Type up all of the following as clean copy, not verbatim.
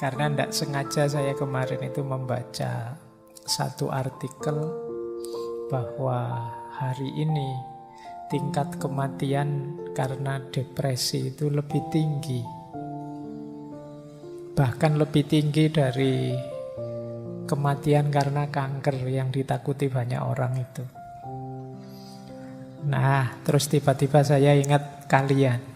Karena tidak sengaja saya kemarin itu membaca satu artikel bahwa hari ini tingkat kematian karena depresi itu lebih tinggi. Bahkan lebih tinggi dari kematian karena kanker yang ditakuti banyak orang itu. Nah, terus tiba-tiba saya ingat kalian.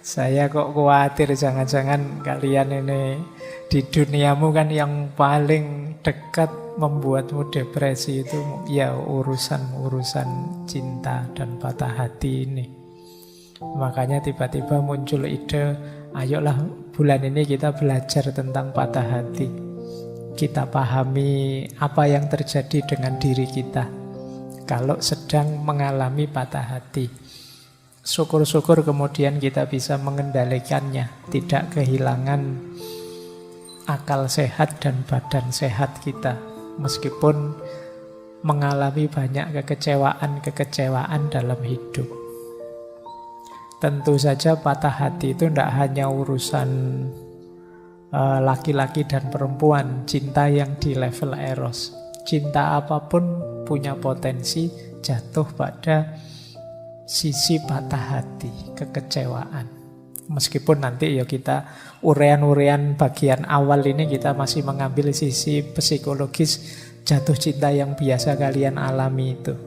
Saya kok khawatir jangan-jangan kalian ini di duniamu kan yang paling dekat membuatmu depresi itu ya urusan-urusan cinta dan patah hati ini. Makanya tiba-tiba muncul ide, ayolah bulan ini kita belajar tentang patah hati. Kita pahami apa yang terjadi dengan diri kita kalau sedang mengalami patah hati. Syukur-syukur kemudian kita bisa mengendalikannya, tidak kehilangan akal sehat dan badan sehat kita, meskipun mengalami banyak kekecewaan dalam hidup. Tentu saja patah hati itu tidak hanya urusan laki-laki dan perempuan, cinta yang di level eros. Cinta apapun punya potensi jatuh pada sisi patah hati, kekecewaan. Meskipun nanti ya kita urean-urean bagian awal ini kita masih mengambil sisi psikologis jatuh cinta yang biasa kalian alami itu.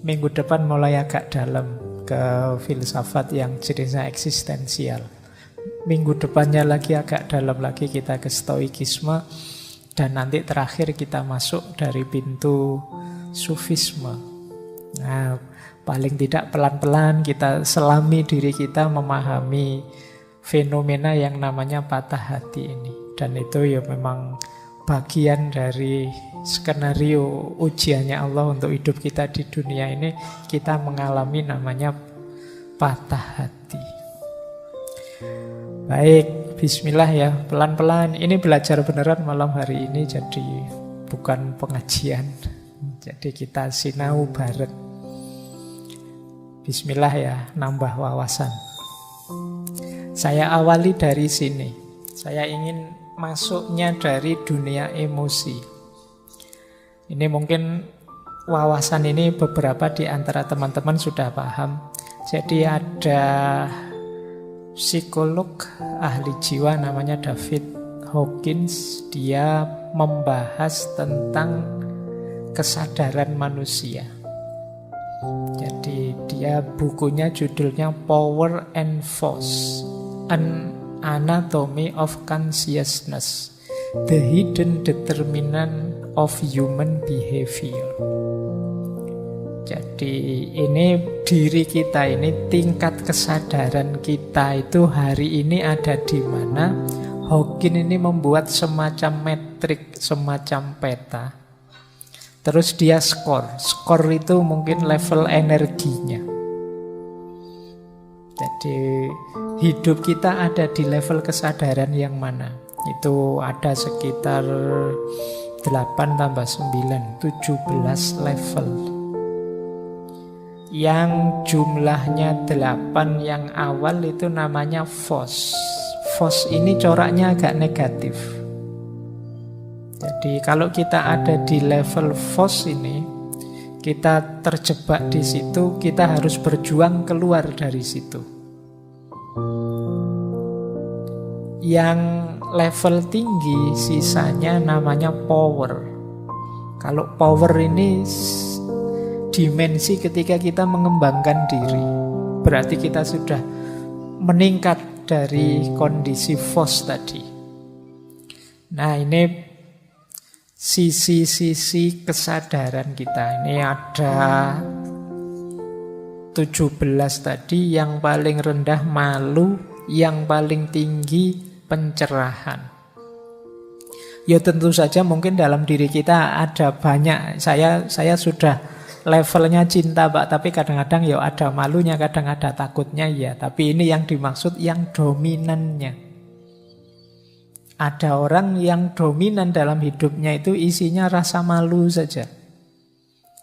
Minggu depan mulai agak dalam ke filsafat yang jenisnya eksistensial. Minggu depannya lagi agak dalam lagi kita ke stoikisme. Dan nanti terakhir kita masuk dari pintu sufisme. Nah, paling tidak pelan-pelan kita selami diri kita memahami fenomena yang namanya patah hati ini. Dan itu ya memang bagian dari skenario ujiannya Allah untuk hidup kita di dunia ini. Kita mengalami namanya patah hati. Baik, bismillah ya, pelan-pelan. Ini belajar beneran malam hari ini, jadi bukan pengajian. Jadi kita sinau bareng. Bismillah ya, nambah wawasan. Saya awali dari sini. Saya ingin masuknya dari dunia emosi. Ini mungkin wawasan ini beberapa di antara teman-teman sudah paham. Jadi ada psikolog ahli jiwa namanya David Hawkins. Dia membahas tentang kesadaran manusia. Jadi dia bukunya judulnya Power and Force, An Anatomy of Consciousness, The Hidden Determinant of Human Behavior. Jadi ini diri kita ini, tingkat kesadaran kita itu hari ini ada di mana. Hawkins ini membuat semacam metrik, semacam peta. Terus dia skor itu mungkin level energinya. Jadi hidup kita ada di level kesadaran yang mana? Itu ada sekitar 8 tambah 9, 17 level. Yang jumlahnya 8 yang awal itu namanya FOS. FOS ini coraknya agak negatif. Jadi kalau kita ada di level FOS ini, kita terjebak di situ, kita harus berjuang keluar dari situ. Yang level tinggi sisanya namanya power. Kalau power ini dimensi ketika kita mengembangkan diri, berarti kita sudah meningkat dari kondisi FOS tadi. Nah, ini sisi-sisi kesadaran kita. Ini ada 17 tadi. Yang paling rendah malu, yang paling tinggi pencerahan. Ya tentu saja mungkin dalam diri kita ada banyak. Saya sudah levelnya cinta Pak, tapi kadang-kadang ya ada malunya, kadang ada takutnya ya. Tapi ini yang dimaksud yang dominannya. Ada orang yang dominan dalam hidupnya itu isinya rasa malu saja.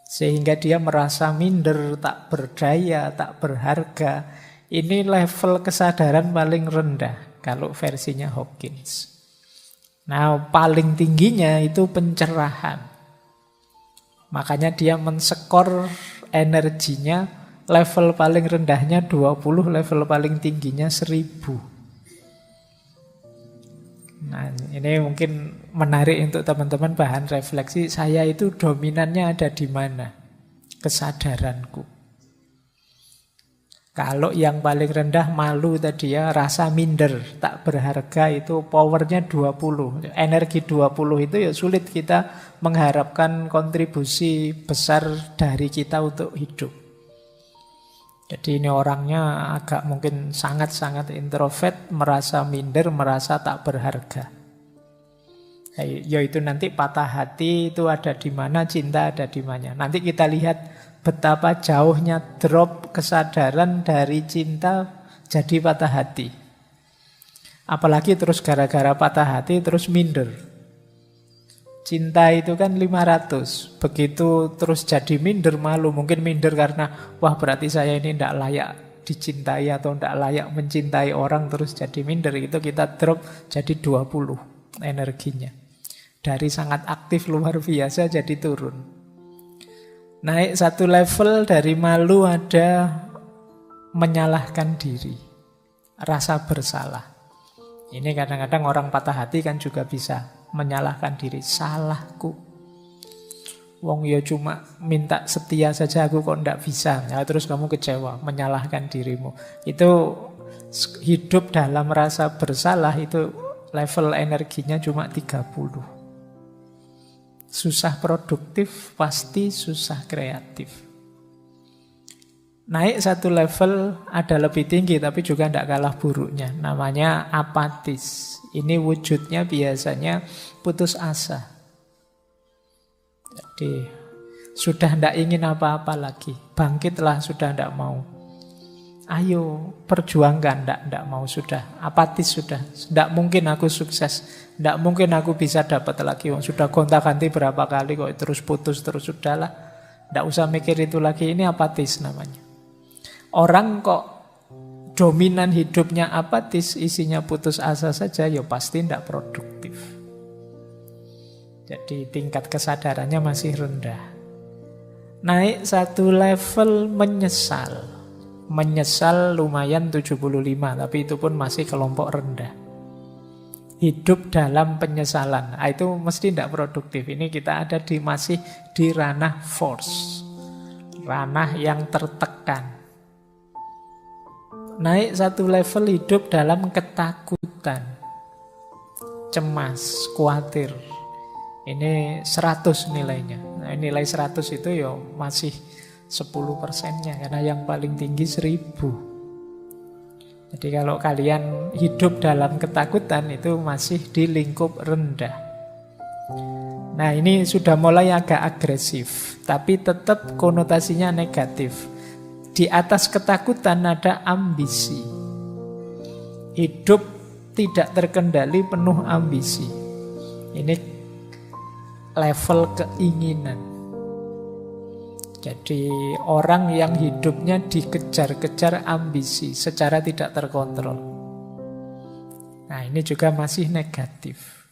Sehingga dia merasa minder, tak berdaya, tak berharga. Ini level kesadaran paling rendah kalau versinya Hawkins. Nah, paling tingginya itu pencerahan. Makanya dia menskor energinya, level paling rendahnya 20, level paling tingginya 1000. Nah, ini mungkin menarik untuk teman-teman bahan refleksi. Saya itu dominannya ada di mana? Kesadaranku. Kalau yang paling rendah malu tadi ya, rasa minder, tak berharga, itu powernya 20. Energi 20 itu ya sulit kita mengharapkan kontribusi besar dari kita untuk hidup. Jadi ini orangnya agak mungkin sangat-sangat introvert, merasa minder, merasa tak berharga. Yaitu nanti patah hati itu ada di mana, cinta ada di mana. Nanti kita lihat betapa jauhnya drop kesadaran dari cinta jadi patah hati. Apalagi terus gara-gara patah hati terus minder. Cinta itu kan 500. Begitu terus jadi minder, malu. Mungkin minder karena wah berarti saya ini tidak layak dicintai atau tidak layak mencintai orang, terus jadi minder. Itu kita drop jadi 20 energinya. Dari sangat aktif luar biasa jadi turun. Naik satu level dari malu ada menyalahkan diri, rasa bersalah. Ini kadang-kadang orang patah hati kan juga bisa menyalahkan diri. Salahku, wong ya cuma minta setia saja aku kok ndak bisa. Ya, terus kamu kecewa, menyalahkan dirimu. Itu hidup dalam rasa bersalah, itu level energinya cuma 30. Susah produktif, pasti susah kreatif. Naik satu level ada lebih tinggi, tapi juga tidak kalah buruknya. Namanya apatis. Ini wujudnya biasanya putus asa. Jadi sudah tidak ingin apa-apa lagi. Bangkitlah, sudah tidak mau. Ayo perjuangkan, tidak mau, sudah apatis, sudah tidak mungkin aku sukses, tidak mungkin aku bisa dapat lagi. Sudah gonta-ganti berapa kali kok terus putus terus, sudahlah, tidak usah mikir itu lagi. Ini apatis namanya. Orang kok dominan hidupnya apatis, isinya putus asa saja, ya pasti tidak produktif. Jadi tingkat kesadarannya masih rendah. Naik satu level menyesal. Menyesal lumayan 75, tapi itu pun masih kelompok rendah. Hidup dalam penyesalan, itu mesti tidak produktif. Ini kita ada masih di ranah force, ranah yang tertekan. Naik satu level hidup dalam ketakutan, cemas, khawatir. Ini 100 nilainya. Nah, nilai 100 itu ya masih 10%-nya, karena yang paling tinggi 1000. Jadi kalau kalian hidup dalam ketakutan itu masih di lingkup rendah. Nah, ini sudah mulai agak agresif, tapi tetap konotasinya negatif. Di atas ketakutan ada ambisi. Hidup tidak terkendali, penuh ambisi. Ini level keinginan. Jadi orang yang hidupnya dikejar-kejar ambisi secara tidak terkontrol. Nah, ini juga masih negatif.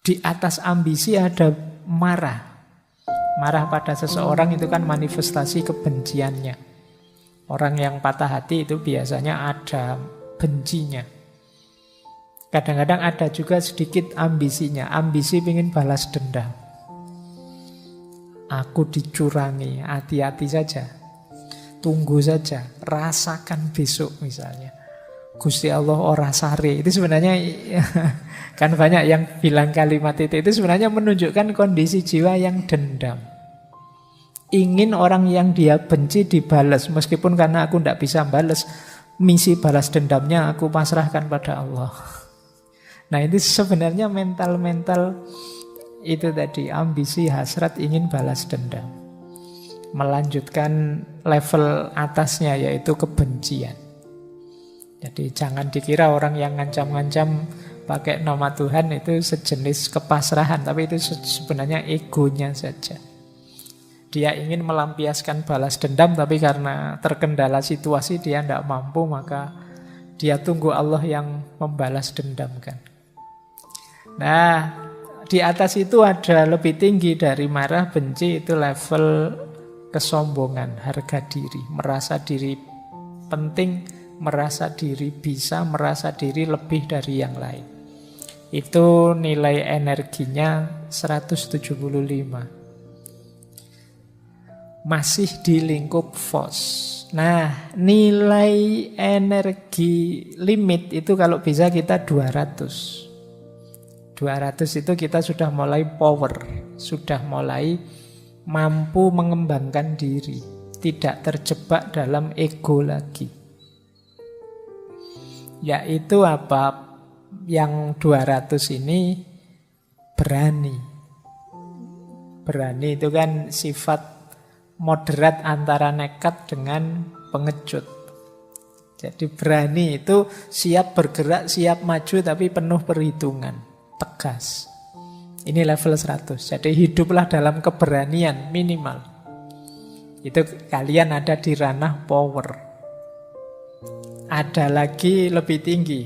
Di atas ambisi ada marah. Marah pada seseorang itu kan manifestasi kebenciannya. Orang yang patah hati itu biasanya ada bencinya. Kadang-kadang ada juga sedikit ambisinya. Ambisi ingin balas dendam. Aku dicurangi, hati-hati saja. Tunggu saja, rasakan besok misalnya. Gusti Allah ora sare. Itu sebenarnya kan banyak yang bilang kalimat itu sebenarnya menunjukkan kondisi jiwa yang dendam. Ingin orang yang dia benci dibalas, meskipun karena aku tidak bisa balas, misi balas dendamnya aku pasrahkan pada Allah. Nah, itu sebenarnya mental-mental itu tadi, ambisi, hasrat, ingin balas dendam. Melanjutkan level atasnya yaitu kebencian. Jadi jangan dikira orang yang ngancam-ngancam pakai nama Tuhan itu sejenis kepasrahan, tapi itu sebenarnya egonya saja. Dia ingin melampiaskan balas dendam, tapi karena terkendala situasi dia tidak mampu, maka dia tunggu Allah yang membalas dendamkan. Nah, di atas itu ada lebih tinggi dari marah, benci, itu level kesombongan, harga diri, merasa diri penting, merasa diri bisa, merasa diri lebih dari yang lain. Itu nilai energinya 175. Masih di lingkup Vos. Nah, nilai energi limit itu kalau bisa kita 200. 200 itu kita sudah mulai power, sudah mulai mampu mengembangkan diri, tidak terjebak dalam ego lagi. Yaitu apa? Yang 200 ini berani. Berani itu kan sifat moderat antara nekat dengan pengecut. Jadi berani itu siap bergerak, siap maju, tapi penuh perhitungan, tegas. Ini level 100. Jadi hiduplah dalam keberanian minimal. Itu kalian ada di ranah power. Ada lagi lebih tinggi.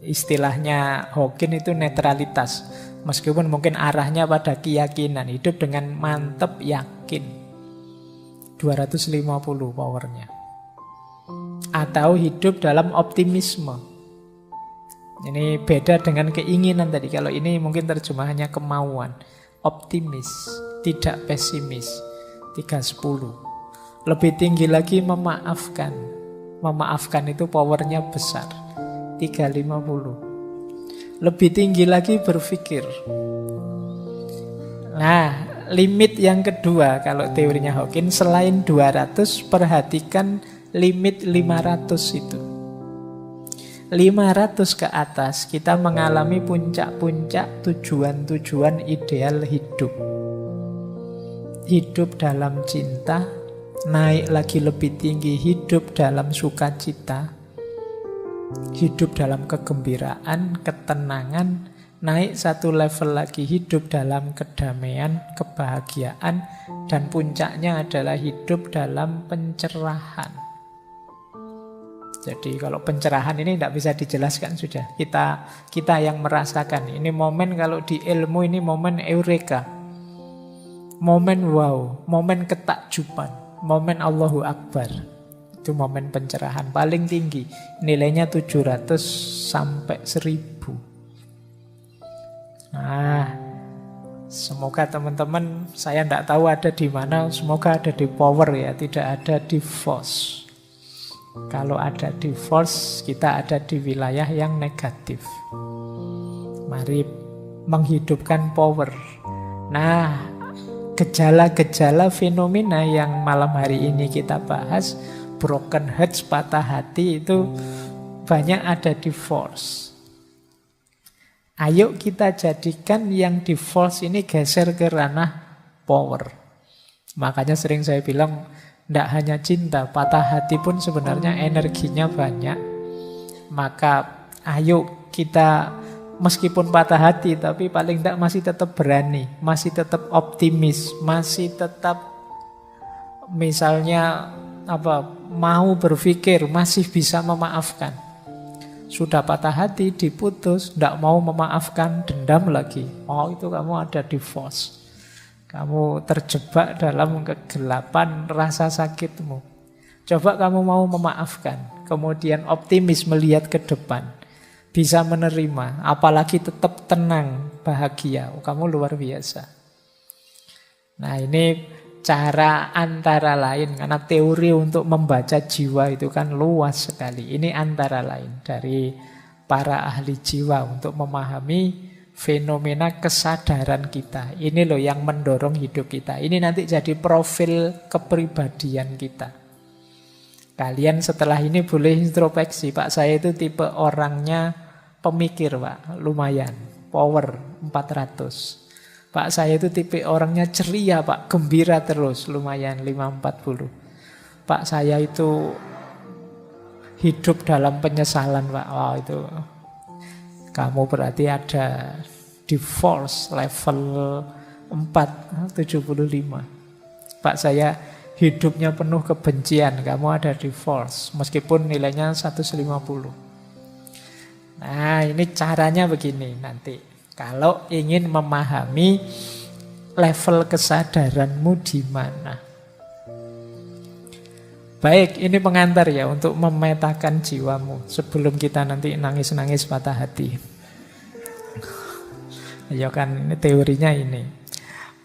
Istilahnya Hawking itu netralitas. Meskipun mungkin arahnya pada keyakinan. Hidup dengan mantap yakin. 250 powernya. Atau hidup dalam optimisme. Ini beda dengan keinginan tadi. Kalau ini mungkin terjemahannya kemauan. Optimis, tidak pesimis. 310. Lebih tinggi lagi memaafkan. Memaafkan itu powernya besar. 350. Lebih tinggi lagi berpikir. Nah, limit yang kedua kalau teorinya Hawking, selain 200, perhatikan limit 500 itu. 500 ke atas kita mengalami puncak-puncak tujuan-tujuan ideal hidup. Hidup dalam cinta, naik lagi lebih tinggi hidup dalam sukacita, hidup dalam kegembiraan, ketenangan, naik satu level lagi hidup dalam kedamaian, kebahagiaan, dan puncaknya adalah hidup dalam pencerahan. Jadi kalau pencerahan ini tidak bisa dijelaskan sudah. Kita yang merasakan. Ini momen kalau di ilmu ini momen eureka. Momen wow, momen ketakjuban, momen Allahu Akbar. Itu momen pencerahan paling tinggi. Nilainya 700 sampai 1000. Nah, semoga teman-teman, saya tidak tahu ada di mana, semoga ada di power ya, tidak ada di force. Kalau ada di force, kita ada di wilayah yang negatif. Mari menghidupkan power. Nah, gejala-gejala fenomena yang malam hari ini kita bahas, broken hearts, patah hati, itu banyak ada di force. Ayo kita jadikan yang di force ini geser ke ranah power. Makanya sering saya bilang, tidak hanya cinta, patah hati pun sebenarnya energinya banyak. Maka ayo kita meskipun patah hati, tapi paling tidak masih tetap berani, masih tetap optimis, masih tetap misalnya mau berpikir, masih bisa memaafkan. Sudah patah hati, diputus, tidak mau memaafkan, dendam lagi. Oh, itu kamu ada di force. Kamu terjebak dalam kegelapan rasa sakitmu. Coba kamu mau memaafkan, kemudian optimis melihat ke depan, bisa menerima, apalagi tetap tenang, bahagia. Oh, kamu luar biasa. Nah, ini cara antara lain, karena teori untuk membaca jiwa itu kan luas sekali. Ini antara lain dari para ahli jiwa untuk memahami fenomena kesadaran kita. Ini loh yang mendorong hidup kita. Ini nanti jadi profil kepribadian kita. Kalian setelah ini boleh introspeksi. Pak, saya itu tipe orangnya pemikir, Pak. Lumayan. Power 400. Pak, saya itu tipe orangnya ceria, Pak. Gembira terus. Lumayan 540. Pak, saya itu hidup dalam penyesalan, Pak. Wow, itu kamu berarti ada di force level 4, 75. Pak saya hidupnya penuh kebencian, kamu ada divorce, meskipun nilainya 150. Nah, ini caranya begini nanti. Kalau ingin memahami level kesadaranmu di mana. Baik, ini pengantar ya untuk memetakan jiwamu sebelum kita nanti nangis-nangis patah hati. Ya kan, ini teorinya ini.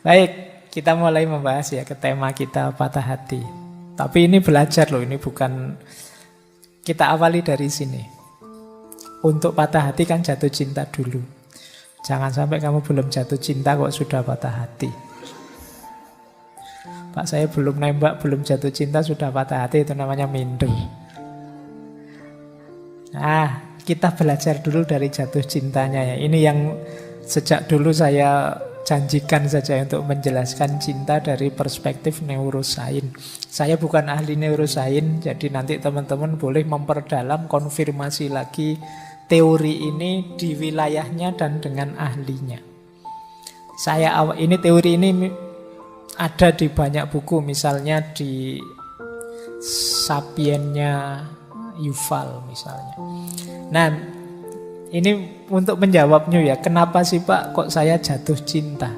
Baik, kita mulai membahas ya ke tema kita patah hati. Tapi ini belajar loh, ini bukan, kita awali dari sini. Untuk patah hati kan jatuh cinta dulu. Jangan sampai kamu belum jatuh cinta kok sudah patah hati. Pak saya belum nembak, belum jatuh cinta sudah patah hati, itu namanya minder. Nah, kita belajar dulu dari jatuh cintanya ya. Ini yang sejak dulu saya janjikan saja untuk menjelaskan cinta dari perspektif neurosains. Saya bukan ahli neurosains, jadi nanti teman-teman boleh memperdalam, konfirmasi lagi teori ini di wilayahnya dan dengan ahlinya. Ini teori ini ada di banyak buku, misalnya di Sapiennya Yuval misalnya. Nah, ini untuk menjawabnya ya, kenapa sih Pak kok saya jatuh cinta?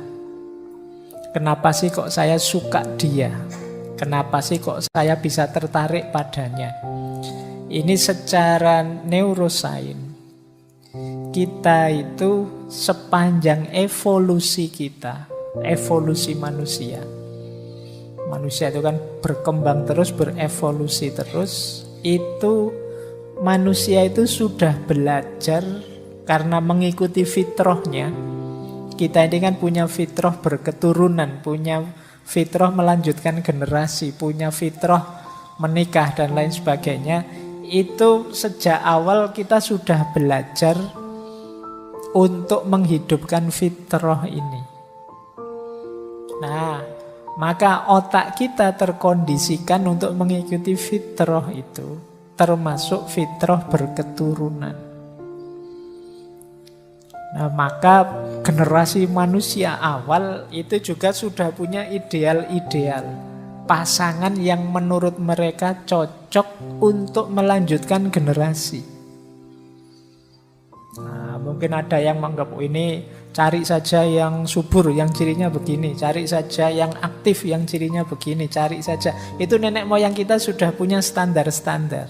Kenapa sih kok saya suka dia? Kenapa sih kok saya bisa tertarik padanya? Ini secara neurosains, kita itu sepanjang evolusi kita, evolusi manusia. Manusia itu kan berkembang terus, berevolusi terus. Itu manusia itu sudah belajar karena mengikuti fitrahnya. Kita ini kan punya fitrah berketurunan, punya fitrah melanjutkan generasi, punya fitrah menikah dan lain sebagainya. Itu sejak awal kita sudah belajar untuk menghidupkan fitrah ini. Nah, maka otak kita terkondisikan untuk mengikuti fitrah itu, termasuk fitrah berketurunan. Nah, maka generasi manusia awal itu juga sudah punya ideal-ideal, pasangan yang menurut mereka cocok untuk melanjutkan generasi. Nah, mungkin ada yang menganggap ini cari saja yang subur, yang cirinya begini. Cari saja yang aktif, yang cirinya begini. Cari saja. Itu nenek moyang kita sudah punya standar-standar.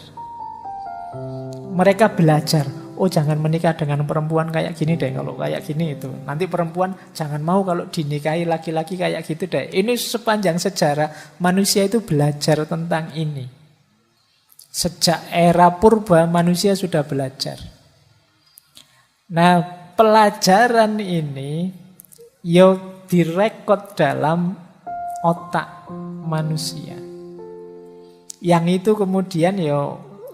Mereka belajar. Oh, jangan menikah dengan perempuan kayak gini deh. Kalau kayak gini itu. Nanti perempuan jangan mau kalau dinikahi laki-laki kayak gitu deh. Ini sepanjang sejarah manusia itu belajar tentang ini. Sejak era purba manusia sudah belajar. Nah, pelajaran ini direkod dalam otak manusia. Yang itu kemudian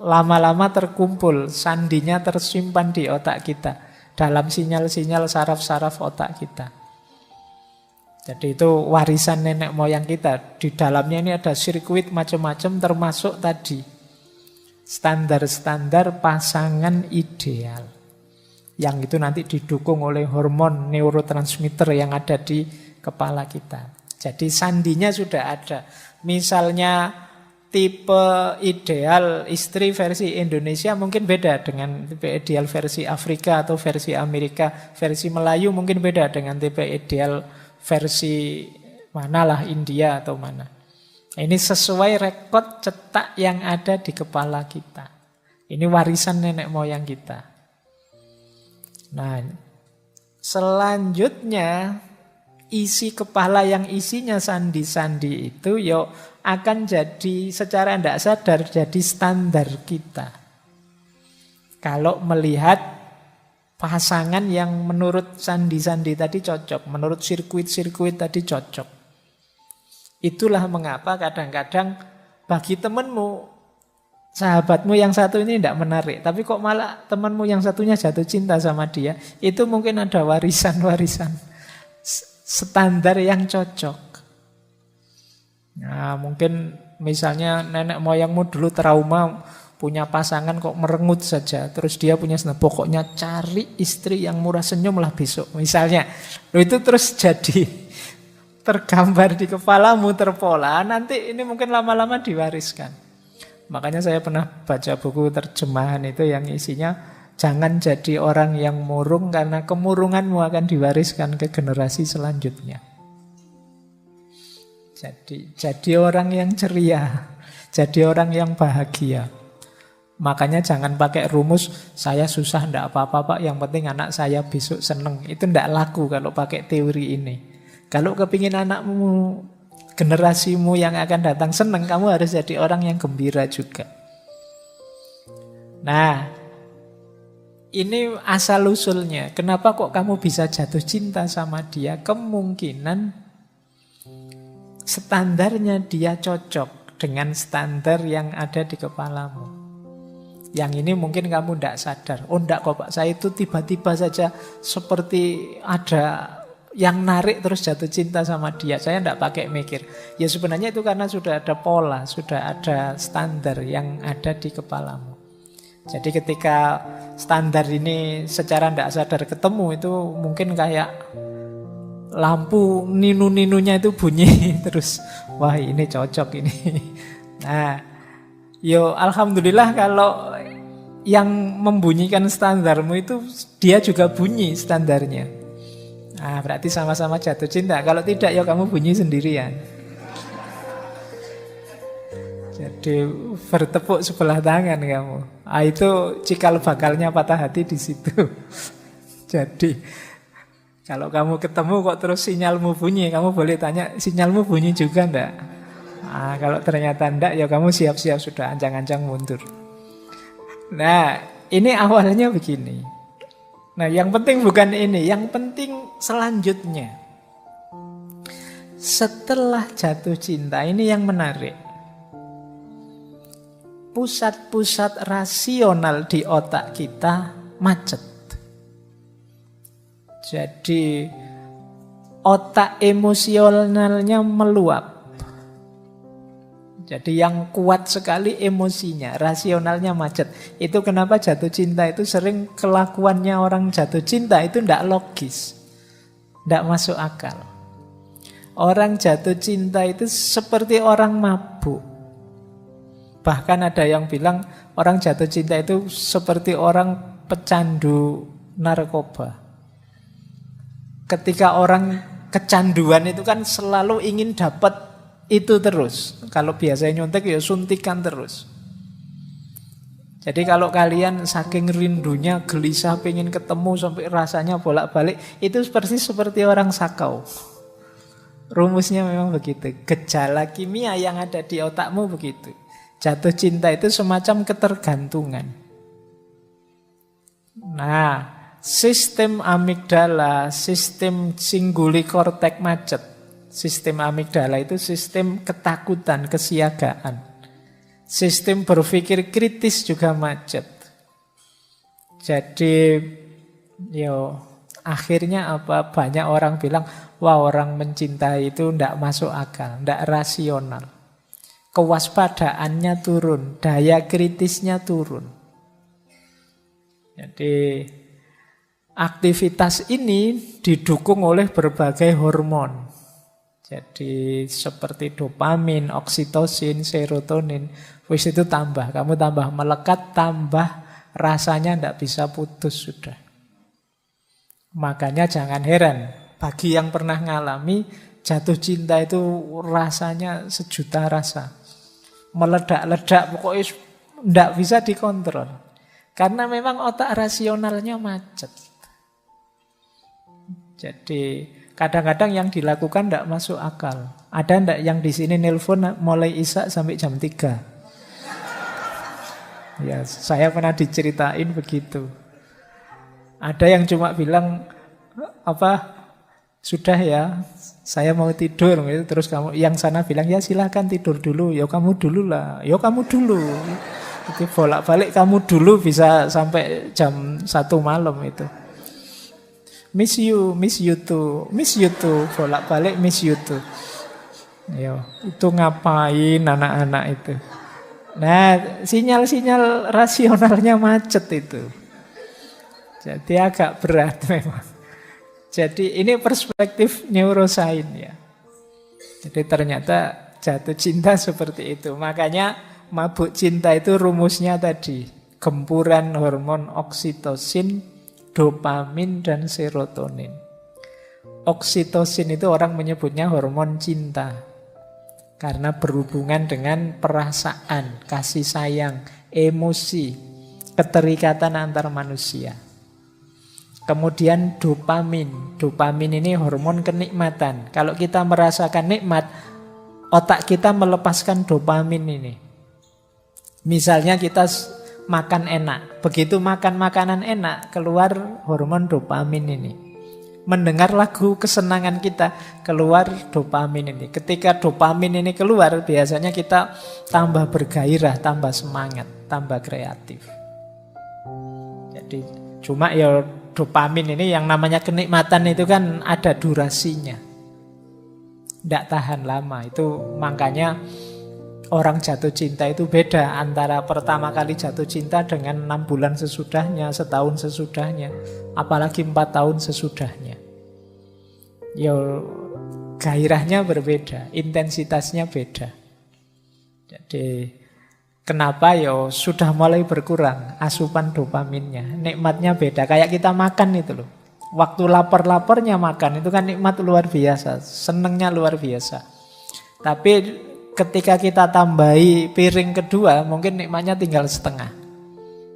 lama-lama terkumpul, sandinya tersimpan di otak kita dalam sinyal-sinyal saraf-saraf otak kita. Jadi itu warisan nenek moyang kita. Di dalamnya ini ada sirkuit macam-macam, termasuk tadi standar-standar pasangan ideal. Yang itu nanti didukung oleh hormon neurotransmitter yang ada di kepala kita. Jadi sandinya sudah ada. Misalnya tipe ideal istri versi Indonesia mungkin beda dengan tipe ideal versi Afrika atau versi Amerika. Versi Melayu mungkin beda dengan tipe ideal versi manalah, India atau mana. Ini sesuai rekod cetak yang ada di kepala kita. Ini warisan nenek moyang kita. Nah, selanjutnya isi kepala yang isinya sandi-sandi itu akan jadi secara tidak sadar jadi standar kita. Kalau melihat pasangan yang menurut sandi-sandi tadi cocok, menurut sirkuit-sirkuit tadi cocok. Itulah mengapa kadang-kadang bagi temanmu, sahabatmu yang satu ini tidak menarik, tapi kok malah temanmu yang satunya jatuh cinta sama dia, itu mungkin ada warisan-warisan standar yang cocok. Nah, mungkin misalnya nenek moyangmu dulu trauma punya pasangan kok merengut saja, terus dia punya pokoknya cari istri yang murah senyum lah besok misalnya. Itu terus jadi tergambar di kepalamu, terpola, nanti ini mungkin lama-lama diwariskan. Makanya saya pernah baca buku terjemahan itu yang isinya, jangan jadi orang yang murung karena kemurunganmu akan diwariskan ke generasi selanjutnya. Jadi orang yang ceria, jadi orang yang bahagia. Makanya jangan pakai rumus, saya susah ndak apa-apa Pak, yang penting anak saya besok seneng. Itu ndak laku kalau pakai teori ini. Kalau kepingin anakmu, generasimu yang akan datang seneng, kamu harus jadi orang yang gembira juga. Nah, ini asal-usulnya. Kenapa kok kamu bisa jatuh cinta sama dia? Kemungkinan standarnya dia cocok dengan standar yang ada di kepalamu. Yang ini mungkin kamu tidak sadar. Oh enggak kok Pak, saya itu tiba-tiba saja seperti ada yang narik terus jatuh cinta sama dia. Saya tidak pakai mikir. Ya sebenarnya itu karena sudah ada pola, sudah ada standar yang ada di kepalamu. Jadi ketika standar ini secara tidak sadar ketemu, itu mungkin kayak lampu ninu-ninunya itu bunyi terus. Wah ini cocok ini. Nah, yo alhamdulillah kalau yang membunyikan standarmu itu dia juga bunyi standarnya. Nah, berarti sama-sama jatuh cinta. Kalau tidak ya kamu bunyi sendirian. Jadi bertepuk sebelah tangan kamu. Ah, itu cikal bakalnya patah hati di situ. Jadi kalau kamu ketemu kok terus sinyalmu bunyi, kamu boleh tanya, sinyalmu bunyi juga enggak? Nah, kalau ternyata enggak, ya kamu siap-siap sudah ancang-ancang mundur. Nah, ini awalnya begini. Nah, yang penting bukan ini, yang penting selanjutnya. Setelah jatuh cinta, ini yang menarik. Pusat-pusat rasional di otak kita macet. Jadi otak emosionalnya meluap. Jadi yang kuat sekali emosinya, rasionalnya macet. Itu kenapa jatuh cinta itu sering kelakuannya orang jatuh cinta itu tidak logis, tidak masuk akal. Orang jatuh cinta itu seperti orang mabuk. Bahkan ada yang bilang orang jatuh cinta itu seperti orang pecandu narkoba. Ketika orang kecanduan itu kan selalu ingin dapat itu terus. Kalau biasanya nyuntik ya suntikan terus. Jadi kalau kalian saking rindunya gelisah pengen ketemu sampai rasanya bolak-balik, itu persis seperti orang sakau. Rumusnya memang begitu. Gejala kimia yang ada di otakmu begitu. Jatuh cinta itu semacam ketergantungan. Nah, sistem amigdala, sistem cinguli kortek macet. Sistem amigdala itu sistem ketakutan, kesiagaan. Sistem berpikir kritis juga macet. Jadi, akhirnya apa? Banyak orang bilang, wah orang mencintai itu tidak masuk akal, tidak rasional. Kewaspadaannya turun, daya kritisnya turun. Jadi, aktivitas ini didukung oleh berbagai hormon. Jadi seperti dopamin, oksitosin, serotonin, wis itu tambah. Kamu tambah melekat, tambah rasanya tidak bisa putus sudah. Makanya jangan heran, bagi yang pernah ngalami jatuh cinta itu rasanya sejuta rasa. Meledak-ledak, pokoknya tidak bisa dikontrol. Karena memang otak rasionalnya macet. Jadi kadang-kadang yang dilakukan tidak masuk akal. Ada enggak yang di sini nelpon mulai Isya sampai jam 3? Ya, saya pernah diceritain begitu. Ada yang cuma bilang, sudah ya, saya mau tidur. Terus yang sana bilang, ya silahkan tidur dulu. Ya kamu dulu lah. Ya kamu dulu. Itu bolak-balik kamu dulu bisa sampai jam 1 malam itu. Miss you too, bolak-balik miss you too. Yo, itu ngapain anak-anak itu? Nah, sinyal-sinyal rasionalnya macet itu. Jadi agak berat memang. Jadi ini perspektif neuroscience ya. Jadi ternyata jatuh cinta seperti itu. Makanya mabuk cinta itu rumusnya tadi. Gempuran hormon oksitosin, dopamin, dan serotonin. Oksitosin itu orang menyebutnya hormon cinta. Karena berhubungan dengan perasaan, kasih sayang, emosi, keterikatan antar manusia. Kemudian dopamin. Dopamin ini hormon kenikmatan. Kalau kita merasakan nikmat, otak kita melepaskan dopamin ini. Misalnya kita makan enak. Begitu makan makanan enak, keluar hormon dopamin ini. Mendengar lagu kesenangan kita, keluar dopamin ini. Ketika dopamin ini keluar, biasanya kita tambah bergairah, tambah semangat, tambah kreatif. Jadi cuma ya dopamin ini yang namanya kenikmatan itu kan ada durasinya. Tidak tahan lama. Itu makanya orang jatuh cinta itu beda antara pertama kali jatuh cinta dengan 6 bulan sesudahnya, setahun sesudahnya, apalagi 4 tahun sesudahnya. Ya gairahnya berbeda, intensitasnya beda. Jadi kenapa ya sudah mulai berkurang asupan dopaminnya, nikmatnya beda. Kayak kita makan itu loh. Waktu lapar-laparnya makan itu kan nikmat luar biasa, senengnya luar biasa. Tapi ketika kita tambahi piring kedua, mungkin nikmatnya tinggal setengah.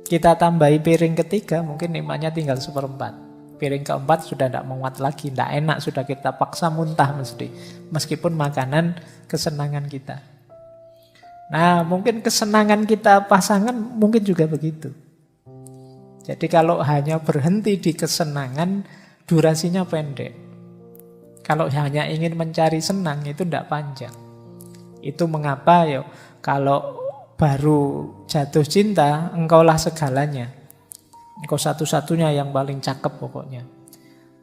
Kita tambahi piring ketiga, mungkin nikmatnya tinggal 1/4. Piring keempat sudah tidak muat lagi, tidak enak, sudah kita paksa muntah mesti. Meskipun makanan kesenangan kita. Nah, mungkin kesenangan kita pasangan mungkin juga begitu. Jadi kalau hanya berhenti di kesenangan, durasinya pendek. Kalau hanya ingin mencari senang, itu tidak panjang. Itu mengapa ya kalau baru jatuh cinta, engkaulah segalanya. Engkau satu-satunya yang paling cakep pokoknya.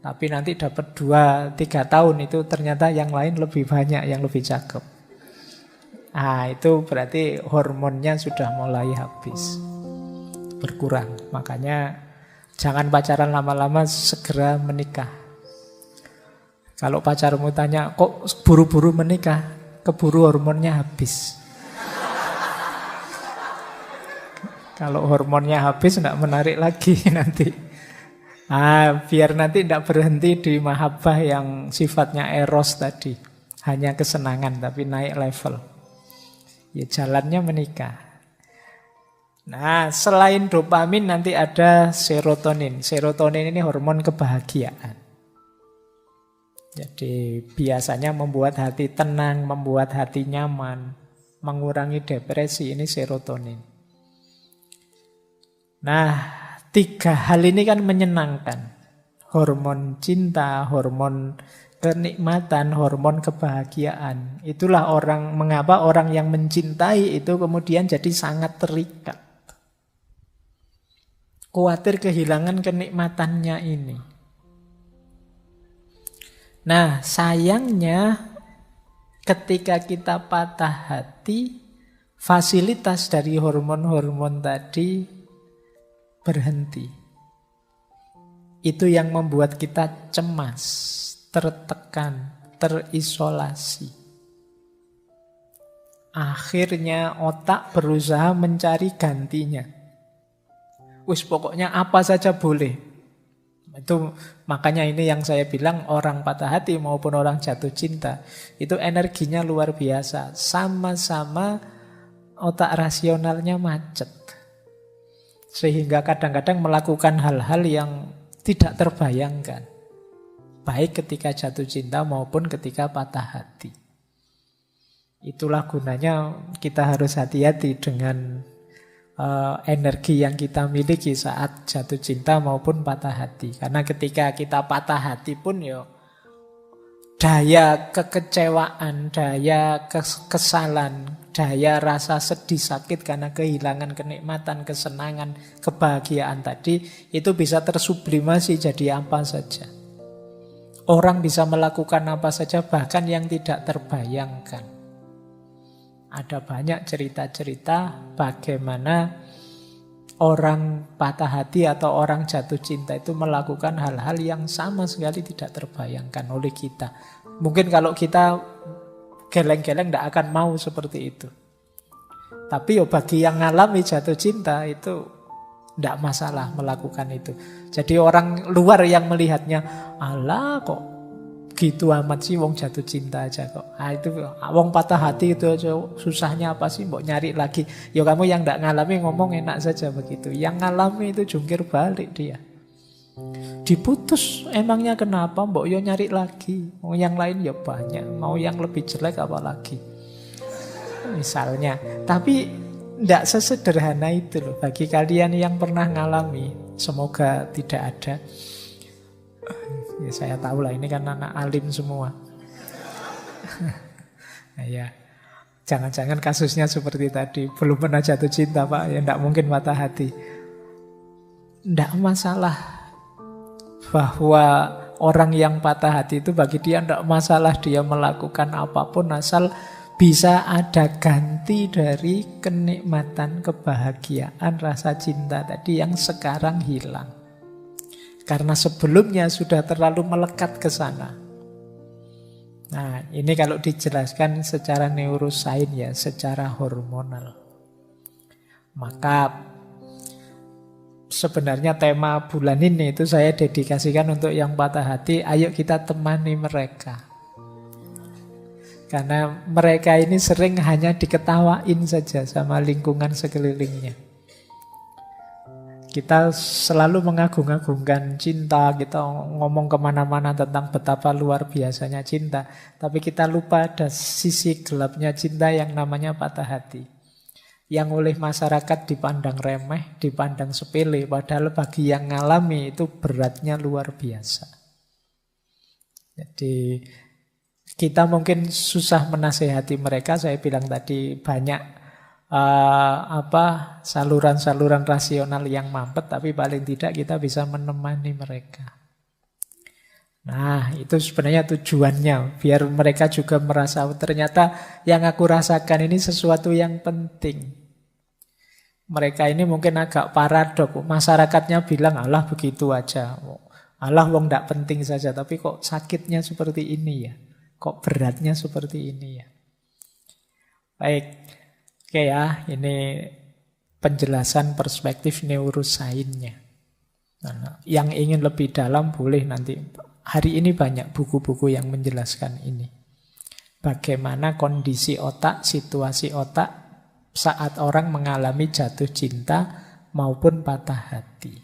Tapi nanti dapat 2-3 tahun itu ternyata yang lain lebih banyak, yang lebih cakep. Ah, itu berarti hormonnya sudah mulai habis, berkurang. Makanya jangan pacaran lama-lama, segera menikah. Kalau pacarmu tanya, kok buru-buru menikah? Keburu hormonnya habis. Kalau hormonnya habis, tidak menarik lagi nanti. Biar nanti tidak berhenti di mahabbah yang sifatnya eros tadi. Hanya kesenangan, tapi naik level. Ya jalannya menikah. Nah, selain dopamin nanti ada serotonin. Serotonin ini hormon kebahagiaan. Jadi biasanya membuat hati tenang, membuat hati nyaman, mengurangi depresi, ini serotonin. Nah, 3 hal ini kan menyenangkan. Hormon cinta, hormon kenikmatan, hormon kebahagiaan. Itulah mengapa orang yang mencintai itu kemudian jadi sangat terikat. Khawatir kehilangan kenikmatannya ini. Nah, sayangnya ketika kita patah hati, fasilitas dari hormon-hormon tadi berhenti. Itu yang membuat kita cemas, tertekan, terisolasi. Akhirnya otak berusaha mencari gantinya. Pokoknya apa saja boleh. Itu makanya ini yang saya bilang orang patah hati maupun orang jatuh cinta itu energinya luar biasa. Sama-sama otak rasionalnya macet. Sehingga kadang-kadang melakukan hal-hal yang tidak terbayangkan. Baik ketika jatuh cinta maupun ketika patah hati. Itulah gunanya kita harus hati-hati dengan energi yang kita miliki saat jatuh cinta maupun patah hati. Karena ketika kita patah hati pun ya daya kekecewaan, daya kekesalan, daya rasa sedih sakit karena kehilangan kenikmatan, kesenangan, kebahagiaan tadi itu bisa tersublimasi jadi apa saja. Orang bisa melakukan apa saja bahkan yang tidak terbayangkan. Ada banyak cerita-cerita bagaimana orang patah hati atau orang jatuh cinta itu melakukan hal-hal yang sama sekali tidak terbayangkan oleh kita. Mungkin kalau kita geleng-geleng tidak akan mau seperti itu. Tapi bagi yang ngalami jatuh cinta itu tidak masalah melakukan itu. Jadi orang luar yang melihatnya, alah kok gitu amat sih wong jatuh cinta aja kok. Itu wong patah hati itu aja susahnya apa sih, mbok nyari lagi. Ya kamu yang tidak ngalami ngomong enak saja begitu. Yang ngalami itu jungkir balik dia. Diputus emangnya kenapa, mbok yo nyari lagi. Mau yang lain ya banyak, mau yang lebih jelek apa lagi. Misalnya, tapi tidak sesederhana itu loh. Bagi kalian yang pernah ngalami, semoga tidak ada. Ya saya tahu lah, ini kan anak alim semua. Nah, ya, jangan-jangan kasusnya seperti tadi, belum pernah jatuh cinta Pak, ya tidak mungkin patah hati. Tidak masalah bahwa orang yang patah hati itu bagi dia tidak masalah dia melakukan apapun asal bisa ada ganti dari kenikmatan, kebahagiaan, rasa cinta tadi yang sekarang hilang. Karena sebelumnya sudah terlalu melekat ke sana. Nah, ini kalau dijelaskan secara neurosains ya, secara hormonal. Maka sebenarnya tema bulan ini itu saya dedikasikan untuk yang patah hati. Ayo kita temani mereka. Karena mereka ini sering hanya diketawain saja sama lingkungan sekelilingnya. Kita selalu mengagung-agungkan cinta, kita ngomong kemana-mana tentang betapa luar biasanya cinta. Tapi kita lupa ada sisi gelapnya cinta yang namanya patah hati. Yang oleh masyarakat dipandang remeh, dipandang sepele. Padahal bagi yang ngalami itu beratnya luar biasa. Jadi kita mungkin susah menasehati mereka. Saya bilang tadi banyak saluran-saluran rasional yang mampet, tapi paling tidak kita bisa menemani mereka. Nah, itu sebenarnya tujuannya, biar mereka juga merasa ternyata yang aku rasakan ini sesuatu yang penting. Mereka ini mungkin agak paradok. Masyarakatnya bilang, alah begitu aja. Alah wong tidak penting saja. Tapi kok sakitnya seperti ini ya? Kok beratnya seperti ini ya? Baik. Oke ya, ini penjelasan perspektif neurosainsnya. Nah, yang ingin lebih dalam boleh nanti. Hari ini banyak buku-buku yang menjelaskan ini. Bagaimana kondisi otak, situasi otak saat orang mengalami jatuh cinta maupun patah hati.